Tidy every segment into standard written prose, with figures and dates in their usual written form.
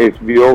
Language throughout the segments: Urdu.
HBO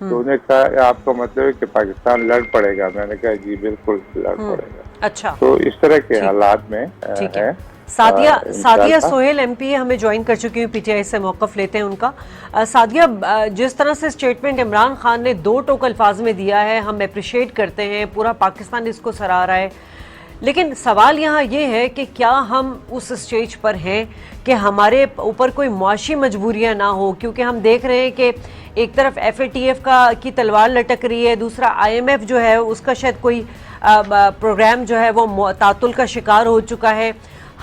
تو انہیں کہا آپ کا مطلب ہے کہ پاکستان لڑ پڑے گا. میں نے کہا جی بالکل لڑ پڑے گا. اچھا, تو اس طرح کے حالات میں ہے. سعدیہ سہیل ایم پی ہمیں جوائن کر چکی ہیں, پی ٹی آئی سے موقف لیتے ہیں ان کا. سعدیہ, جس طرح سے اسٹیٹمنٹ عمران خان نے 2 ٹوک الفاظ میں دیا ہے, ہم اپریشیٹ کرتے ہیں, پورا پاکستان اس کو سراہ رہا ہے, لیکن سوال یہاں یہ ہے کہ کیا ہم اس اسٹیج پر ہیں کہ ہمارے اوپر کوئی معاشی مجبوریاں نہ ہو, کیونکہ ہم دیکھ رہے ہیں کہ ایک طرف ایف اے ٹی ایف کی تلوار لٹک رہی ہے, دوسرا آئی ایم ایف جو ہے اس کا شاید کوئی پروگرام جو ہے وہ تعطل کا شکار ہو چکا ہے.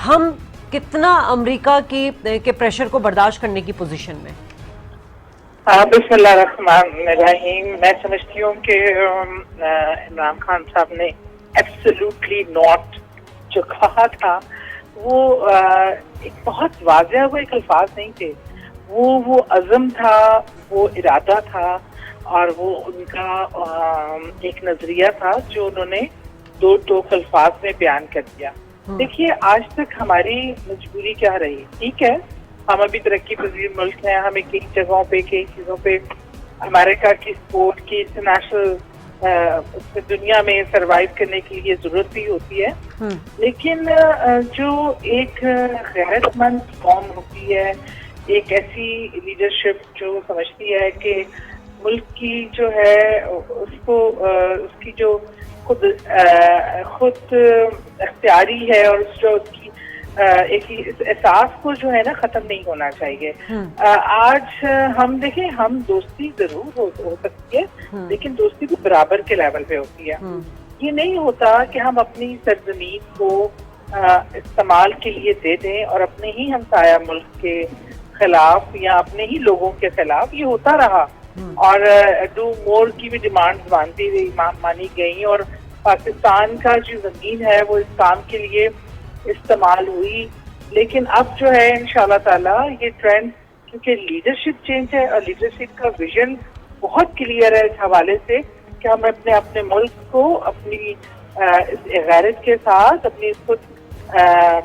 ہم کتنا امریکہ کے پریشر کو برداشت کرنے کی پوزیشن میں؟ بسم اللہ الرحمن الرحیم. میں سمجھتی ہوں کہ عمران خان صاحب نے ایبسولوٹلی ناٹ جو کہا تھا وہ ایک بہت واضح وہ ایک الفاظ نہیں تھے, وہ عزم تھا, وہ ارادہ تھا, اور وہ ان کا ایک نظریہ تھا جو انہوں نے 2 ٹوک الفاظ میں بیان کر دیا. دیکھیے, آج تک ہماری مجبوری کیا رہی؟ ٹھیک ہے, ہم ابھی ترقی پذیر ملک ہیں, ہمیں کئی جگہوں پہ کئی چیزوں پہ امریکہ کی سپورٹ کی انٹرنیشنل دنیا میں سروائیو کرنے کے لیے ضرورت بھی ہوتی ہے, لیکن جو ایک غیرت مند قوم ہوتی ہے, ایک ایسی لیڈرشپ جو سمجھتی ہے کہ ملک کی جو ہے اس کی جو خود اختیاری ہے, اور اس کی ایک احساس کو جو ہے نا ختم نہیں ہونا چاہیے. آج ہم دیکھیں, ہم دوستی ضرور ہو سکتی ہے, لیکن دوستی بھی برابر کے لیول پہ ہوتی ہے. یہ نہیں ہوتا کہ ہم اپنی سرزمین کو استعمال کے لیے دے دیں اور اپنے ہی ہمسایہ ملک کے خلاف یا اپنے ہی لوگوں کے خلاف. یہ ہوتا رہا اور ڈو مور کی بھی ڈیمانڈ مانی گئی, اور پاکستان کا جو زمین ہے وہ اس کام کے لیے استعمال ہوئی. لیکن اب جو ہے انشاءاللہ تعالیٰ یہ ٹرینڈ, کیونکہ لیڈرشپ چینج ہے اور لیڈرشپ کا ویژن بہت کلیئر ہے اس حوالے سے کہ ہم اپنے ملک کو اپنی غیرت کے ساتھ, اپنی خود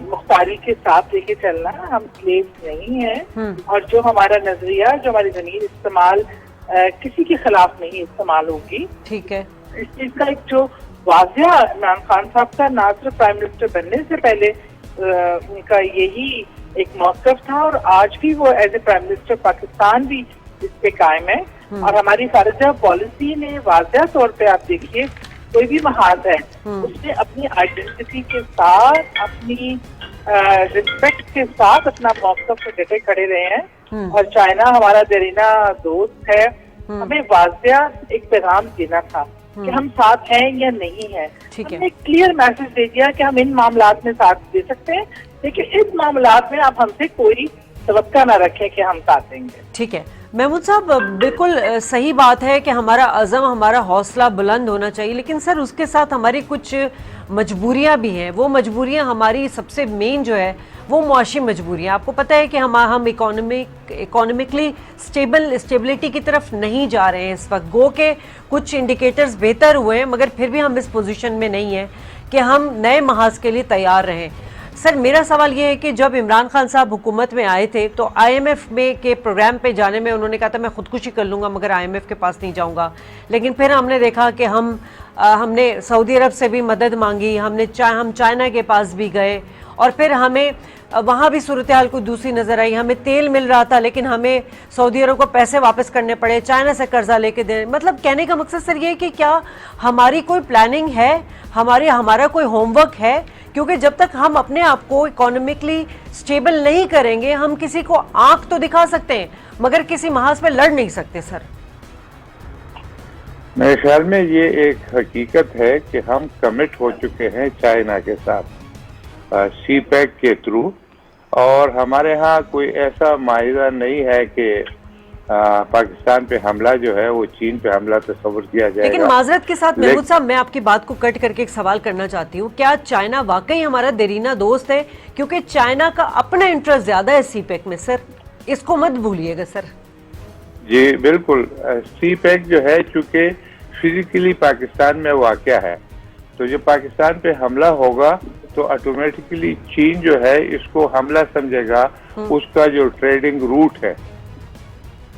مختاری کے ساتھ لے کے چلنا. ہم سلیوز نہیں ہیں, اور جو ہمارا نظریہ, جو ہماری زمین استعمال کسی کے خلاف نہیں استعمال ہوگی. ٹھیک ہے, اس چیز کا ایک جو واضح عمران خان صاحب کا نہ صرف پرائم منسٹر بننے سے پہلے ان کا یہی ایک موقف تھا, اور آج بھی وہ as a prime minister Pakistan بھی اس پہ قائم ہے. اور ہماری خارجہ پالیسی نے واضح طور پہ, آپ دیکھیے کوئی بھی محاذ ہے, اس نے اپنی آئیڈینٹی کے ساتھ, اپنی رسپیکٹ کے ساتھ اپنا موقف ڈٹے کھڑے رہے ہیں. اور چائنا ہمارا دیرینہ دوست ہے, ہمیں واضح ایک پیغام دینا تھا کہ ہم ساتھ ہیں یا نہیں ہیں. ہم نے ایک کلیئر میسج دے دیا کہ ہم ان معاملات میں ساتھ دے سکتے ہیں, لیکن اس معاملات میں آپ ہم سے کوئی توقع نہ رکھیں کہ ہم ساتھ دیں گے. ٹھیک ہے محمود صاحب, بالکل صحیح بات ہے کہ ہمارا عزم, ہمارا حوصلہ بلند ہونا چاہیے, لیکن سر اس کے ساتھ ہماری کچھ مجبوریاں بھی ہیں. وہ مجبوریاں ہماری سب سے مین جو ہے وہ معاشی مجبوریاں. آپ کو پتہ ہے کہ ہم اکانومکلی اسٹیبلٹی کی طرف نہیں جا رہے ہیں اس وقت. گو کہ کچھ انڈیکیٹرز بہتر ہوئے ہیں, مگر پھر بھی ہم اس پوزیشن میں نہیں ہیں کہ ہم نئے محاذ کے لیے تیار رہیں. سر میرا سوال یہ ہے کہ جب عمران خان صاحب حکومت میں آئے تھے تو آئی ایم ایف میں کے پروگرام پہ جانے میں انہوں نے کہا تھا میں خودکشی کر لوں گا مگر آئی ایم ایف کے پاس نہیں جاؤں گا. لیکن پھر ہم نے دیکھا کہ ہم نے سعودی عرب سے بھی مدد مانگی, ہم چائنا کے پاس بھی گئے, اور پھر ہمیں وہاں بھی صورتحال کوئی دوسری نظر آئی. ہمیں تیل مل رہا تھا لیکن ہمیں سعودی عرب کو پیسے واپس کرنے پڑے, چائنا سے قرضہ لے کے دیں. مطلب کہنے کا مقصد سر یہ ہے کہ کیا ہماری کوئی پلاننگ ہے, ہمارا کوئی ہوم ورک ہے, کیونکہ جب تک ہم اپنے آپ کو اکانومکلی سٹیبل نہیں کریں گے ہم کسی کو آنکھ تو دکھا سکتے ہیں مگر کسی محاذ پہ لڑ نہیں سکتے. سر میرے خیال میں یہ ایک حقیقت ہے کہ ہم کمٹ ہو چکے ہیں چائنا کے ساتھ سی پیک کے تھرو, اور ہمارے ہاں کوئی ایسا معاہدہ نہیں ہے کہ پاکستان پہ حملہ جو ہے وہ چین پہ حملہ تصور کیا جائے گا. لیکن معذرت کے ساتھ محمود صاحب میں آپ کی بات کو کٹ کر کے ایک سوال کرنا چاہتی ہوں, کیا چائنا واقعی ہمارا دیرینہ دوست ہے؟ کیونکہ چائنا کا اپنا انٹرسٹ زیادہ ہے سی پیک میں سر, اس کو مت بھولیے گا سر. جی بالکل, سی پیک جو ہے چونکہ فزیکلی پاکستان میں واقع ہے, تو جب پاکستان پہ حملہ ہوگا تو آٹومیٹکلی چین جو ہے اس کو حملہ سمجھے گا, اس کا جو ٹریڈنگ روٹ ہے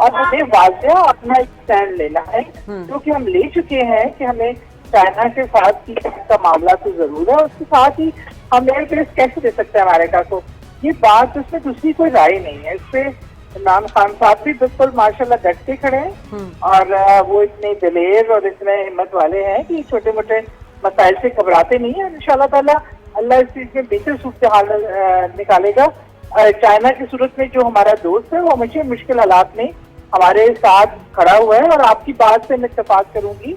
اور ہمیں واضح اپنا ایک اسٹینڈ لینا ہے، کیونکہ ہم لے چکے ہیں کہ ہمیں چائنا کے ساتھ کا معاملہ تو ضرور ہے، اس کے ساتھ ہی ہم ایئر بیس کیسے دے سکتے ہیں امریکہ کو، یہ بات اس میں دوسری کوئی رائے نہیں ہے۔ اس پہ عمران خان صاحب بھی بالکل ماشاءاللہ ڈٹ کے کھڑے ہیں، اور وہ اتنے دلیر اور اتنے ہمت والے ہیں کہ چھوٹے موٹے مسائل سے گھبراتے نہیں ہیں۔ انشاءاللہ تعالیٰ اللہ اس چیز میں بہتر صورتحال نکالے گا۔ چائنا کی صورت میں جو ہمارا دوست ہے وہ ہمیشہ مشکل حالات میں ہمارے ساتھ کھڑا ہوا ہے، اور آپ کی بات سے میں اتفاق کروں گی،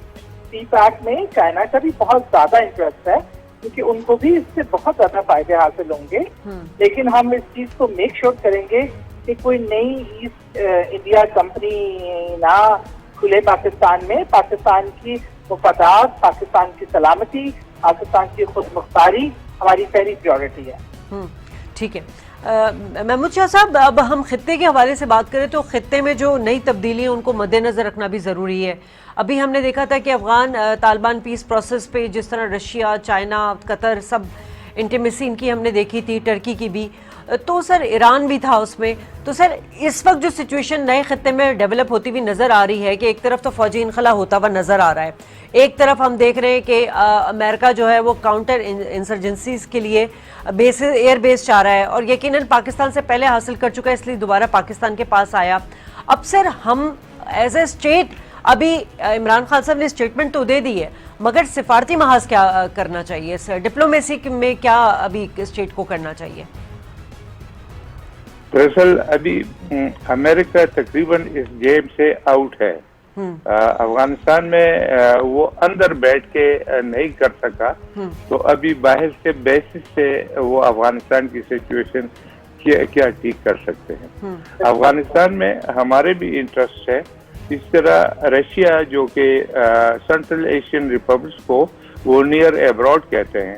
سی پیک میں چائنا کا بھی بہت زیادہ انٹرسٹ ہے، کیونکہ ان کو بھی اس سے بہت زیادہ فائدے حاصل ہوں گے، لیکن ہم اس چیز کو میک شور کریں گے کہ کوئی نئی ایسٹ انڈیا کمپنی نہ کھلے پاکستان میں۔ پاکستان کی مفادات، پاکستان کی سلامتی، پاکستان کی خود مختاری ہماری پہلی پریورٹی ہے۔ ٹھیک ہے محمود شاہ صاحب، اب ہم خطے کے حوالے سے بات کریں تو خطے میں جو نئی تبدیلی ہیں ان کو مد نظر رکھنا بھی ضروری ہے۔ ابھی ہم نے دیکھا تھا کہ افغان طالبان پیس پروسیس پہ جس طرح رشیا، چائنا، قطر سب انٹیمیسی ان کی ہم نے دیکھی تھی، ٹرکی کی بھی، تو سر ایران بھی تھا اس میں۔ تو سر اس وقت جو سچویشن نئے خطے میں ڈیولپ ہوتی ہوئی نظر آ رہی ہے کہ ایک طرف تو فوجی انخلا ہوتا ہوا نظر آ رہا ہے، ایک طرف ہم دیکھ رہے ہیں کہ امریکہ جو ہے وہ کاؤنٹر انسرجنسیز کے لیے ایئر بیس چاہ رہا ہے، اور یقیناً پاکستان سے پہلے حاصل کر چکا ہے، اس لیے دوبارہ پاکستان کے پاس آیا۔ اب سر ہم ایز اے اسٹیٹ، ابھی عمران خان صاحب نے اسٹیٹمنٹ تو دے دی ہے، مگر سفارتی محاذ کیا کرنا چاہیے سر؟ ڈپلومیسی میں کیا ابھی اسٹیٹ کو کرنا چاہیے؟ دراصل ابھی امریکہ تقریباً اس گیم سے آؤٹ ہے۔ افغانستان میں وہ اندر بیٹھ کے نہیں کر سکا، تو ابھی باہر سے بیسس سے وہ افغانستان کی سچویشن کیا ٹھیک کر سکتے ہیں۔ افغانستان میں ہمارے بھی انٹرسٹ ہے، اس طرح رشیا جو کہ سینٹرل ایشین ریپبلکس کو وہ نیئر ایبراڈ کہتے ہیں،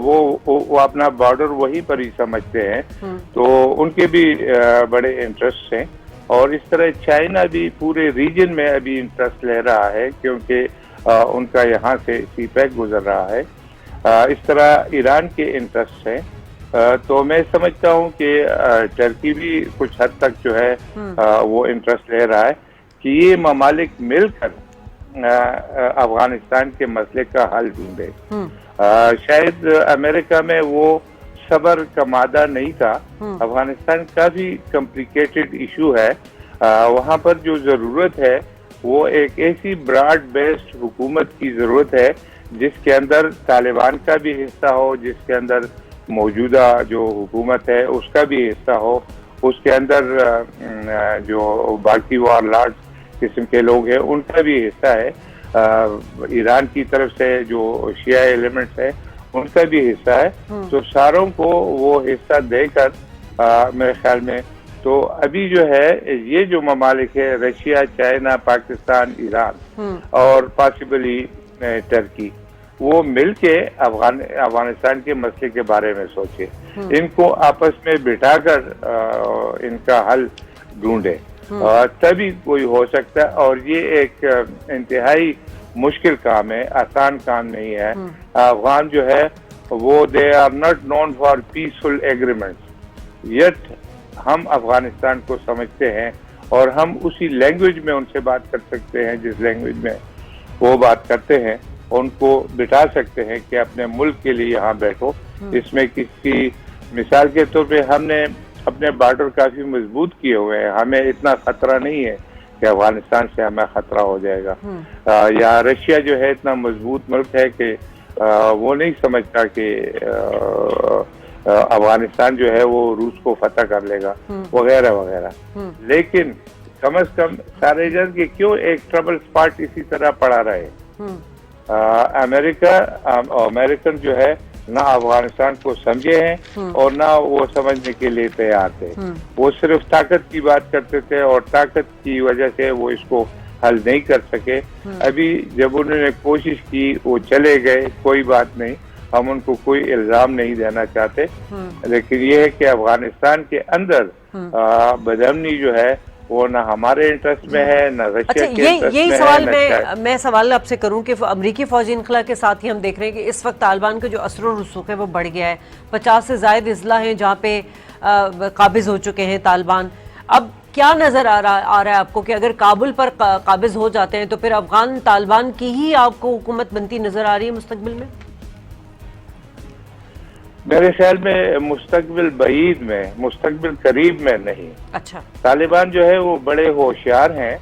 وہ اپنا بارڈر وہیں پر ہی سمجھتے ہیں، تو ان کے بھی بڑے انٹرسٹ ہیں۔ اور اس طرح چائنا بھی پورے ریجن میں ابھی انٹرسٹ لے رہا ہے، کیونکہ ان کا یہاں سے سی پیک گزر رہا ہے۔ اس طرح ایران کے انٹرسٹ ہیں، تو میں سمجھتا ہوں کہ ٹرکی بھی کچھ حد تک جو ہے وہ انٹرسٹ لے رہا ہے کہ یہ ممالک مل کر افغانستان کے مسئلے کا حل ڈھونڈے۔ شاید امریکہ میں وہ صبر کا مادہ نہیں تھا، افغانستان کافی کمپلیکیٹڈ ایشو ہے، وہاں پر جو ضرورت ہے وہ ایک ایسی براڈ بیسڈ حکومت کی ضرورت ہے جس کے اندر طالبان کا بھی حصہ ہو، جس کے اندر موجودہ جو حکومت ہے اس کا بھی حصہ ہو، اس کے اندر جو باقی وار لارڈ قسم کے لوگ ہیں ان کا بھی حصہ ہے، ایران کی طرف سے جو شیعہ ایلیمنٹس ہے ان کا بھی حصہ ہے، تو ساروں کو وہ حصہ دے کر میرے خیال میں، تو ابھی جو ہے یہ جو ممالک ہے رشیا، چائنا، پاکستان، ایران اور پاسبلی ٹرکی، وہ مل کے افغانستان کے مسئلے کے بارے میں سوچے، ان کو آپس میں بٹھا کر ان کا حل ڈھونڈے، تبھی کوئی ہو سکتا ہے۔ اور یہ ایک انتہائی مشکل کام ہے، آسان کام نہیں ہے۔ افغان جو ہے وہ they are not known for peaceful agreements, yet ہم افغانستان کو سمجھتے ہیں اور ہم اسی لینگویج میں ان سے بات کر سکتے ہیں جس لینگویج میں وہ بات کرتے ہیں، ان کو بٹھا سکتے ہیں کہ اپنے ملک کے لیے یہاں بیٹھو۔ اس میں کسی مثال کے طور پہ ہم نے اپنے بارڈر کافی مضبوط کیے ہوئے ہیں، ہمیں اتنا خطرہ نہیں ہے کہ افغانستان سے ہمیں خطرہ ہو جائے گا، یا رشیا جو ہے اتنا مضبوط ملک ہے کہ وہ نہیں سمجھتا کہ افغانستان جو ہے وہ روس کو فتح کر لے گا وغیرہ وغیرہ۔ لیکن کم از کم سارے جن کے کیوں ایک ٹربل سپاٹ اسی طرح پڑا رہے، امریکن جو ہے نہ افغانستان کو سمجھے ہیں اور نہ وہ سمجھنے کے لیے تیار تھے، وہ صرف طاقت کی بات کرتے تھے اور طاقت کی وجہ سے وہ اس کو حل نہیں کر سکے۔ ابھی جب انہوں نے کوشش کی وہ چلے گئے، کوئی بات نہیں، ہم ان کو کوئی الزام نہیں دینا چاہتے، لیکن یہ ہے کہ افغانستان کے اندر بدامنی جو ہے وہ نہ ہمارے انٹرسٹ میں ہے نہ رشیا کے انٹرسٹ میں ہے۔ یہی سوال میں سوال آپ سے کروں کہ امریکی فوجی انخلا کے ساتھ ہی ہم دیکھ رہے ہیں کہ اس وقت طالبان کا جو اثر و رسوخ ہے وہ بڑھ گیا ہے، 50 سے زائد اضلاع ہیں جہاں پہ قابض ہو چکے ہیں طالبان۔ اب کیا نظر آ رہا ہے آپ کو کہ اگر کابل پر قابض ہو جاتے ہیں تو پھر افغان طالبان کی ہی آپ کو حکومت بنتی نظر آ رہی ہے مستقبل میں؟ میرے خیال میں مستقبل بعید میں، مستقبل قریب میں نہیں۔ اچھا، طالبان جو ہے وہ بڑے ہوشیار ہیں۔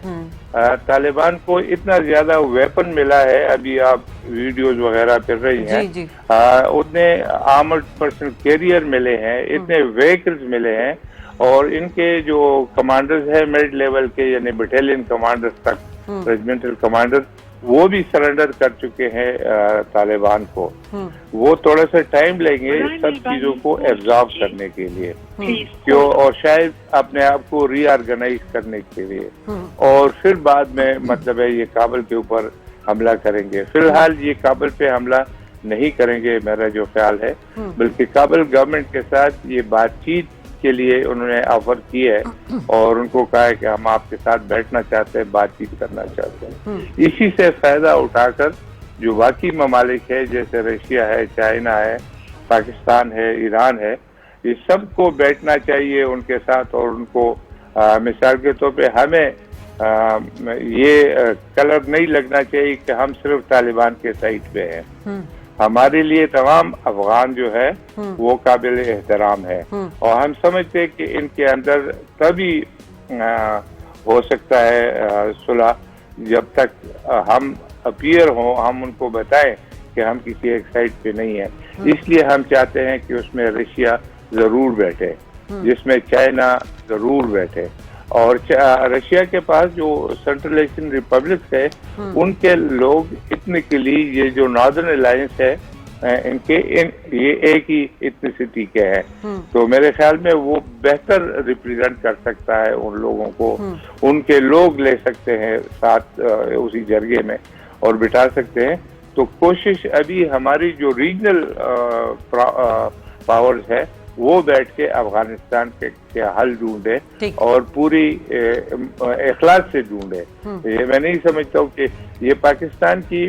طالبان کو اتنا زیادہ ویپن ملا ہے، ابھی آپ ویڈیوز وغیرہ پھر رہی ہیں، اتنے آرمڈ پرسنل کیریئر ملے ہیں، اتنے ویکلز ملے ہیں، اور ان کے جو کمانڈرز ہیں مڈ لیول کے، یعنی بٹالین کمانڈرز تک، ریجمنٹل کمانڈرز، وہ بھی سرنڈر کر چکے ہیں طالبان کو۔ وہ تھوڑا سا ٹائم لیں گے اس سب چیزوں کو ایبزارب کرنے کے لیے، اور شاید اپنے آپ کو ری آرگنائز کرنے کے لیے، اور پھر بعد میں مطلب ہے یہ کابل کے اوپر حملہ کریں گے۔ فی الحال یہ کابل پہ حملہ نہیں کریں گے میرا جو خیال ہے، بلکہ کابل گورنمنٹ کے ساتھ یہ بات چیت کے لیے انہوں نے آفر کی ہے، اور ان کو کہا ہے کہ ہم آپ کے ساتھ بیٹھنا چاہتے ہیں، بات چیت کرنا چاہتے ہیں۔ اسی سے فائدہ اٹھا کر جو باقی ممالک ہے جیسے رشیا ہے، چائنا ہے، پاکستان ہے، ایران ہے، یہ سب کو بیٹھنا چاہیے ان کے ساتھ، اور ان کو مثال کے طور پہ ہمیں یہ کلر نہیں لگنا چاہیے کہ ہم صرف طالبان کے سائٹ پہ ہیں۔ ہمارے لیے تمام افغان جو ہے وہ قابل احترام ہے، اور ہم سمجھتے ہیں کہ ان کے اندر تبھی ہو سکتا ہے صلح جب تک ہم اپیئر ہوں، ہم ان کو بتائیں کہ ہم کسی ایک سائٹ پہ نہیں ہیں۔ اس لیے ہم چاہتے ہیں کہ اس میں رشیا ضرور بیٹھے، جس میں چائنا ضرور بیٹھے، اور رشیا کے پاس جو سینٹرل ایشین ریپبلکس ہے ان کے لوگ اتنیکلی، یہ جو ناردرن الائنس ہے ان کے یہ ایک ہی ایتھنیسٹی کے ہیں، تو میرے خیال میں وہ بہتر ریپریزنٹ کر سکتا ہے ان لوگوں کو، ان کے لوگ لے سکتے ہیں ساتھ اسی جرگے میں اور بٹھا سکتے ہیں۔ تو کوشش ابھی ہماری جو ریجنل پاورز ہے وہ بیٹھ کے افغانستان کے حل ڈھونڈے، اور پوری اخلاص سے ڈھونڈے۔ یہ میں نہیں سمجھتا ہوں کہ یہ پاکستان کی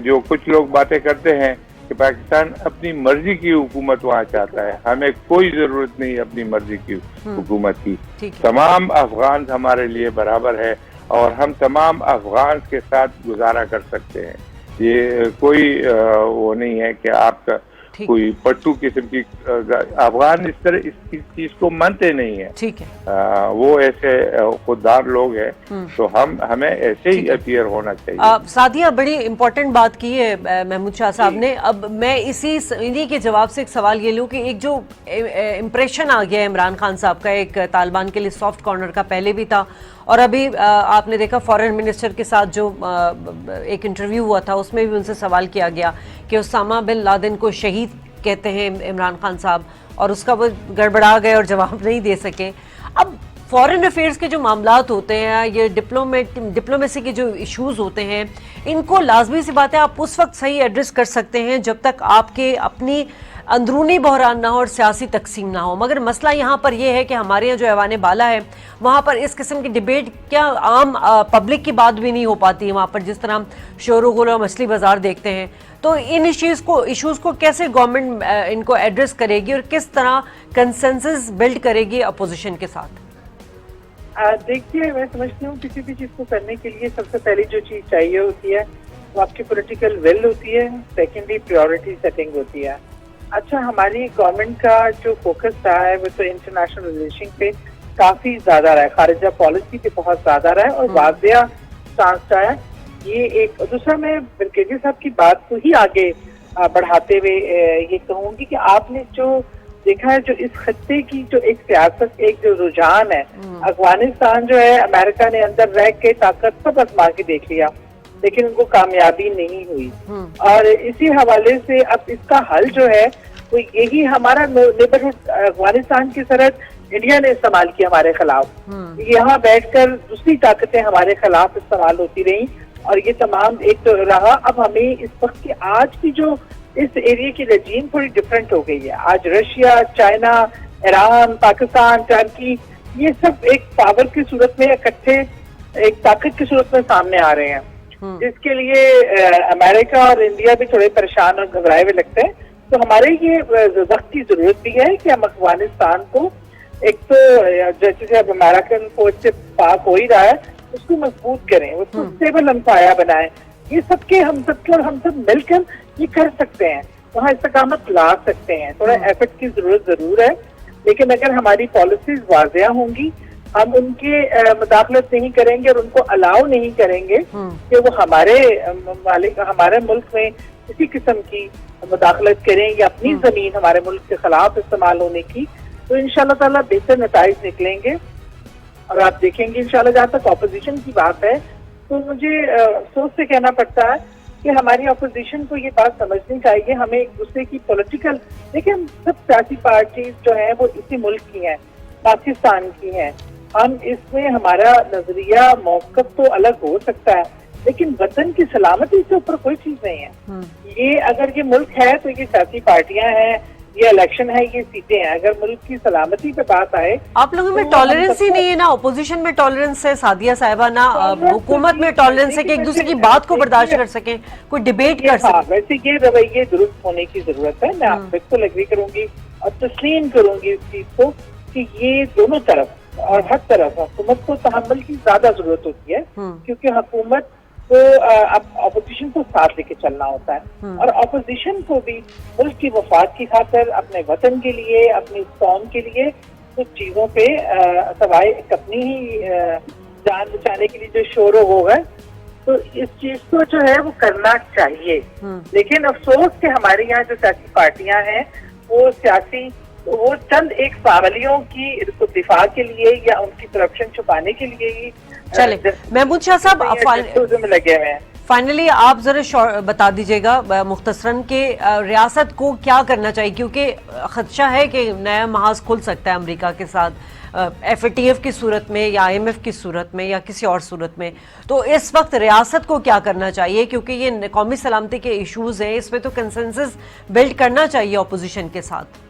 جو کچھ لوگ باتیں کرتے ہیں کہ پاکستان اپنی مرضی کی حکومت وہاں چاہتا ہے، ہمیں کوئی ضرورت نہیں اپنی مرضی کی حکومت کی۔ تمام افغان ہمارے لیے برابر ہے، اور ہم تمام افغان کے ساتھ گزارا کر سکتے ہیں۔ یہ کوئی وہ نہیں ہے کہ آپ کا کوئی پٹو قسم کی، افغان اس طرح اس چیز کو مانتے نہیں ہیں، وہ ایسے خوددار لوگ ہیں، تو ہمیں ایسے ہی اپیئر ہونا چاہیے۔ سعدیہ بڑی امپورٹنٹ بات کی ہے محمود شاہ صاحب نے۔ اب میں انہی کے جواب سے ایک سوال یہ لوں کہ ایک جو امپریشن آ گیا ہے عمران خان صاحب کا ایک طالبان کے لیے سافٹ کارنر کا، پہلے بھی تھا، اور ابھی آپ نے دیکھا فارن منسٹر کے ساتھ جو ایک انٹرویو ہوا تھا اس میں بھی ان سے سوال کیا گیا کہ اسامہ بن لادن کو شہید کہتے ہیں عمران خان صاحب، اور اس کا وہ گڑبڑا گئے اور جواب نہیں دے سکے۔ اب فارن افیئرز کے جو معاملات ہوتے ہیں، یہ ڈپلومیسی کے جو ایشوز ہوتے ہیں، ان کو لازمی سی بات ہے آپ اس وقت صحیح ایڈریس کر سکتے ہیں جب تک آپ کے اپنی اندرونی بحران نہ ہو اور سیاسی تقسیم نہ ہو۔ مگر مسئلہ یہاں پر یہ ہے کہ ہمارے یہاں جو ایوان بالا ہے وہاں پر اس قسم کی ڈیبیٹ کیا عام پبلک کی بات بھی نہیں ہو پاتی ہے وہاں پر، جس طرح شور و غل اور مچھلی بازار دیکھتے ہیں۔ تو ان ایشوز کو کیسے گورنمنٹ ان کو ایڈریس کرے گی اور کس طرح کنسنسس بلڈ کرے گی اپوزیشن کے ساتھ؟ دیکھیے، میں سمجھتی ہوں کسی بھی چیز کو کرنے کے لیے سب سے پہلی جو چیز چاہیے ہوتی ہے وہ آپ کی پولیٹیکل ول ہوتی ہے، سیکنڈلی پریورٹی سیٹنگ ہوتی ہے۔ اچھا، ہماری گورنمنٹ کا جو فوکس رہا ہے وہ تو انٹرنیشنل ریلیشن پہ کافی زیادہ رہا ہے، خارجہ پالیسی پہ بہت زیادہ رہا ہے، اور واضح سٹانس رہا ہے۔ یہ ایک دوسرا، میں برگیڈیئر صاحب کی بات کو ہی آگے بڑھاتے ہوئے یہ کہوں گی کہ آپ نے جو دیکھا ہے، جو اس خطے کی جو ایک سیاست، ایک جو رجحان ہے، افغانستان جو ہے امریکہ نے اندر رہ کے طاقت سب آزما کے دیکھ لیا، لیکن ان کو کامیابی نہیں ہوئی، اور اسی حوالے سے اب اس کا حل جو ہے وہ یہی ہمارا نیبرہڈ افغانستان کی سرحد انڈیا نے استعمال کی ہمارے خلاف، یہاں بیٹھ کر دوسری طاقتیں ہمارے خلاف استعمال ہوتی رہیں، اور یہ تمام ایک تو رہا۔ اب ہمیں اس وقت کی آج کی جو اس ایریا کی رجیم تھوڑی ڈفرینٹ ہو گئی ہے۔ آج رشیا، چائنا، ایران، پاکستان، ترکی، یہ سب ایک پاور کی صورت میں اکٹھے ایک طاقت کی صورت میں سامنے آ رہے ہیں، جس کے لیے امریکہ اور انڈیا بھی تھوڑے پریشان اور گھبرائے ہوئے لگتے ہیں۔ تو ہمارے یہ وقت کی ضرورت بھی ہے کہ ہم افغانستان کو ایک تو جیسے اب امیرکن فوج سے پاک ہو ہی رہا ہے اس کو مضبوط کریں, اس کو اسٹیبل امپایا بنائیں. یہ سب کے ہم سب مل کر یہ کر سکتے ہیں, وہاں استقامت لا سکتے ہیں. تھوڑا ایفرٹ کی ضرورت ضرور ہے, لیکن اگر ہماری پالیسیز واضح ہوں گی, ہم ان کے مداخلت نہیں کریں گے اور ان کو الاؤ نہیں کریں گے کہ وہ ہمارے ملک میں کسی قسم کی مداخلت کریں یا اپنی زمین ہمارے ملک کے خلاف استعمال ہونے کی, تو انشاءاللہ تعالیٰ بہتر نتائج نکلیں گے. اور آپ دیکھیں گے انشاءاللہ جہاں تک اپوزیشن کی بات ہے تو مجھے افسوس سے کہنا پڑتا ہے کہ ہماری اپوزیشن کو یہ بات سمجھنی چاہیے. ہمیں ایک دوسرے کی پولیٹیکل, دیکھیں ہم سب سیاسی پارٹیز جو ہیں وہ اسی ملک کی ہیں, پاکستان کی ہیں. ہم اس میں ہمارا نظریہ موقف تو الگ ہو سکتا ہے, لیکن وطن کی سلامتی سے اوپر کوئی چیز نہیں ہے. یہ اگر یہ ملک ہے تو یہ سیاسی پارٹیاں ہیں, یہ الیکشن ہے, یہ سیٹیں ہیں. اگر ملک کی سلامتی پہ بات آئے, آپ لوگوں میں ٹالرنس ہی نہیں ہے, نا اپوزیشن میں ٹالرنس ہے سعدیہ صاحبہ, نہ حکومت میں ٹالرنس ہے کہ ایک دوسرے کی بات کو برداشت کر سکیں, کوئی ڈیبیٹ کر سکیں. ویسے یہ رویے درست ہونے کی ضرورت ہے. میں آپ بالکل ایگری کروں گی اور تسلیم کروں گی اس چیز کو کہ یہ دونوں طرف اور ہر طرف حکومت کو تحمل کی زیادہ ضرورت ہوتی ہے, کیونکہ حکومت کو اپوزیشن کو ساتھ لے کے چلنا ہوتا ہے, اور اپوزیشن کو بھی ملک کی مفاد کی خاطر, اپنے وطن کے لیے, اپنی قوم کے لیے کچھ چیزوں پہ سوائے اپنی ہی جان بچانے کے لیے جو شور و ہو ہے, تو اس چیز کو جو ہے وہ کرنا چاہیے. لیکن افسوس کہ ہمارے یہاں جو سیاسی پارٹیاں ہیں وہ چند ایک فاغلیوں کی دفاع کے لیے یا ان کی کرپشن چھپانے کے لیے ہی. چلیں محمود شاہ صاحب, لگے ہوئے ہیں. فائنلی آپ ذرا بتا دیجیے گا مختصراً کہ ریاست کو کیا کرنا چاہیے, کیونکہ خدشہ ہے کہ نیا محاذ کھل سکتا ہے امریکہ کے ساتھ FATF کی صورت میں یا IMF کی صورت میں یا کسی اور صورت میں. تو اس وقت ریاست کو کیا کرنا چاہیے, کیونکہ یہ قومی سلامتی کے ایشوز ہیں, اس میں تو کنسنسس بلڈ کرنا چاہیے اپوزیشن کے ساتھ.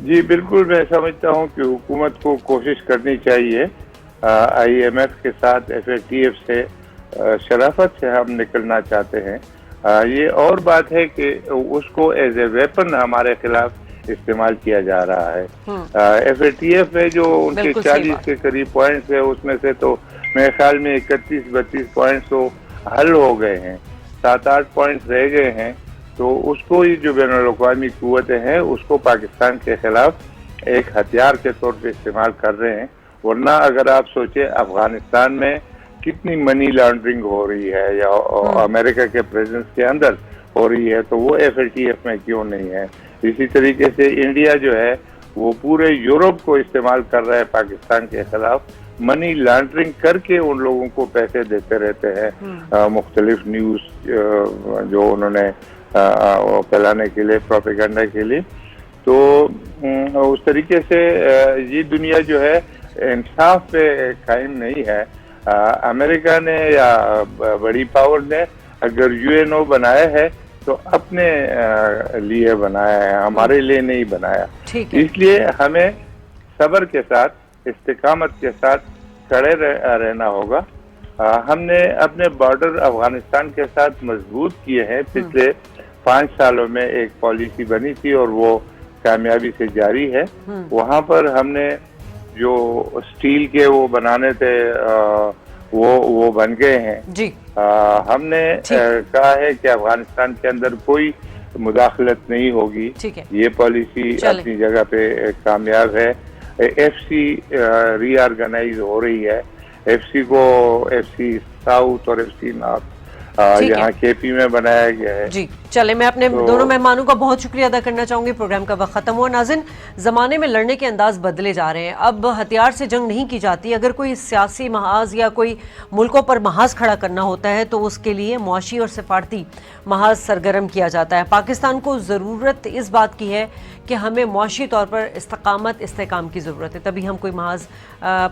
جی بالکل, میں سمجھتا ہوں کہ حکومت کو کوشش کرنی چاہیے IMF کے ساتھ, FATF سے شرافت سے ہم نکلنا چاہتے ہیں. یہ اور بات ہے کہ اس کو ایز اے ویپن ہمارے خلاف استعمال کیا جا رہا ہے. FATF میں جو ان کے 40 کے قریب پوائنٹس ہیں, اس میں سے تو میرے خیال میں 31-32 پوائنٹس تو حل ہو گئے ہیں, 7-8 پوائنٹس رہ گئے ہیں. تو اس کو ہی جو بین الاقوامی قوتیں ہیں اس کو پاکستان کے خلاف ایک ہتھیار کے طور پہ استعمال کر رہے ہیں. ورنہ اگر آپ سوچیں افغانستان میں کتنی منی لانڈرنگ ہو رہی ہے یا امریکہ کے پریزنس کے اندر ہو رہی ہے, تو وہ FATF میں کیوں نہیں ہے. اسی طریقے سے انڈیا جو ہے وہ پورے یورپ کو استعمال کر رہا ہے پاکستان کے خلاف, منی لانڈرنگ کر کے ان لوگوں کو پیسے دیتے رہتے ہیں مختلف نیوز جو انہوں نے پھیلانے کے لیے, پروپیگنڈا کے لیے. تو اس طریقے سے یہ دنیا جو ہے انصاف پہ قائم نہیں ہے. امریکہ نے یا بڑی پاور نے اگر UNO بنایا ہے تو اپنے لیے بنایا ہے, ہمارے لیے نہیں بنایا. اس لیے ہمیں صبر کے ساتھ, استقامت کے ساتھ کھڑے رہنا ہوگا. ہم نے اپنے بارڈر افغانستان کے ساتھ مضبوط کیے ہیں. پچھلے 5 سالوں میں ایک پالیسی بنی تھی اور وہ کامیابی سے جاری ہے. وہاں پر ہم نے جو اسٹیل کے وہ بنانے تھے وہ بن گئے ہیں. ہم نے کہا ہے کہ افغانستان کے اندر کوئی مداخلت نہیں ہوگی. یہ پالیسی اپنی جگہ پہ کامیاب ہے. FC ری آرگنائز ہو رہی ہے. FC کو FC ساؤتھ اور FC نارتھ یہاں KP میں بنایا گیا ہے. جی چلے, میں اپنے دونوں مہمانوں کا بہت شکریہ ادا کرنا چاہوں گی. پروگرام کا وقت ختم ہوا. ناظرین, زمانے میں لڑنے کے انداز بدلے جا رہے ہیں. اب ہتھیار سے جنگ نہیں کی جاتی. اگر کوئی سیاسی محاذ یا کوئی ملکوں پر محاذ کھڑا کرنا ہوتا ہے تو اس کے لیے معاشی اور سفارتی محاذ سرگرم کیا جاتا ہے. پاکستان کو ضرورت اس بات کی ہے کہ ہمیں معاشی طور پر استقامت, استحکام کی ضرورت ہے, تبھی ہم کوئی محاذ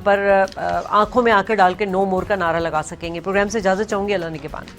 پر آنکھوں میں آنکھیں ڈال کے نو مور کا نعرہ لگا سکیں گے. پروگرام سے اجازت چاہوں گی. اللہ نگہبان.